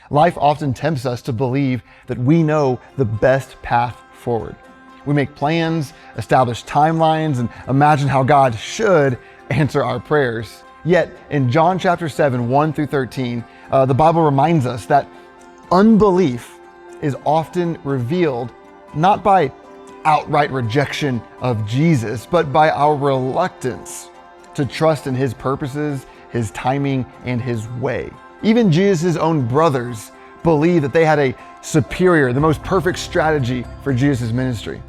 Life often tempts us to believe that we know the best path forward. We make plans, establish timelines, and imagine how God should answer our prayers. Yet in John chapter 7, 1 through 13, the Bible reminds us that unbelief is often revealed not by outright rejection of Jesus, but by our reluctance to trust in his purposes, his timing, and his way. Even Jesus' own brothers believed that they had a superior, the most perfect strategy for Jesus' ministry.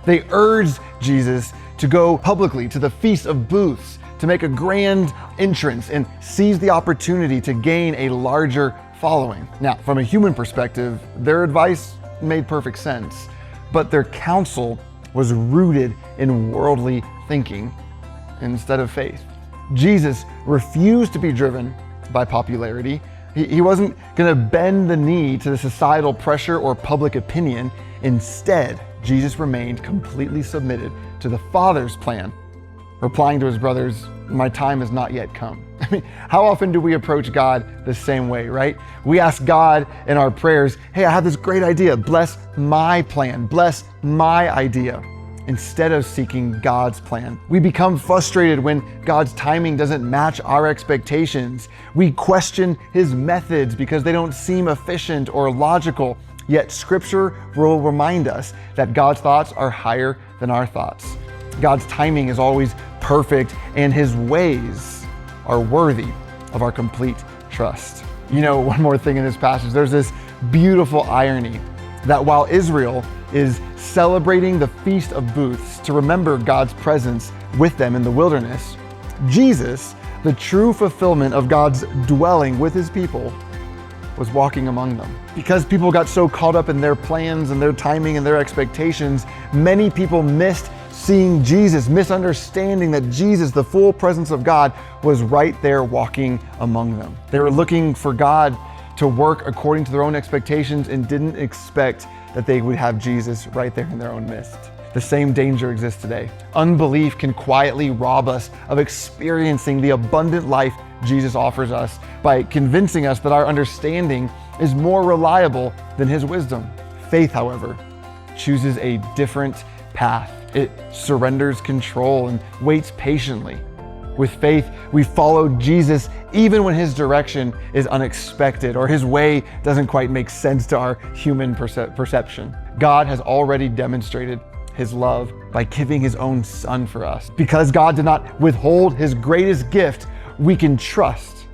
They urged Jesus to go publicly to the Feast of Booths, to make a grand entrance and seize the opportunity to gain a larger following. Now, from a human perspective, their advice made perfect sense, but their counsel was rooted in worldly thinking instead of faith. Jesus refused to be driven by popularity. He wasn't going to bend the knee to the societal pressure or public opinion. Instead, Jesus remained completely submitted to the Father's plan, replying to his brothers, "My time has not yet come." I mean, how often do we approach God the same way, right? We ask God in our prayers, "Hey, I have this great idea. Bless my plan. Bless my idea," instead of seeking God's plan. We become frustrated when God's timing doesn't match our expectations. We question his methods because they don't seem efficient or logical. Yet Scripture will remind us that God's thoughts are higher than our thoughts. God's timing is always perfect, and his ways are worthy of our complete trust. You know, one more thing in this passage, there's this beautiful irony that while Israel is celebrating the Feast of Booths to remember God's presence with them in the wilderness, Jesus, the true fulfillment of God's dwelling with his people, was walking among them. Because people got so caught up in their plans and their timing and their expectations, many people missed seeing Jesus, misunderstanding that Jesus, the full presence of God, was right there walking among them. They were looking for God to work according to their own expectations and didn't expect that they would have Jesus right there in their own midst. The same danger exists today. Unbelief can quietly rob us of experiencing the abundant life Jesus offers us by convincing us that our understanding is more reliable than his wisdom. Faith, however, chooses a different path. It surrenders control and waits patiently. With faith, we follow Jesus even when his direction is unexpected or his way doesn't quite make sense to our human perception. God has already demonstrated his love by giving his own son for us. Because God did not withhold his greatest gift, we can trust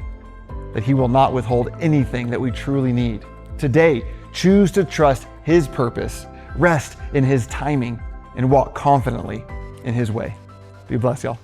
that he will not withhold anything that we truly need. Today, choose to trust his purpose, rest in his timing, and walk confidently in his way. Be blessed, y'all.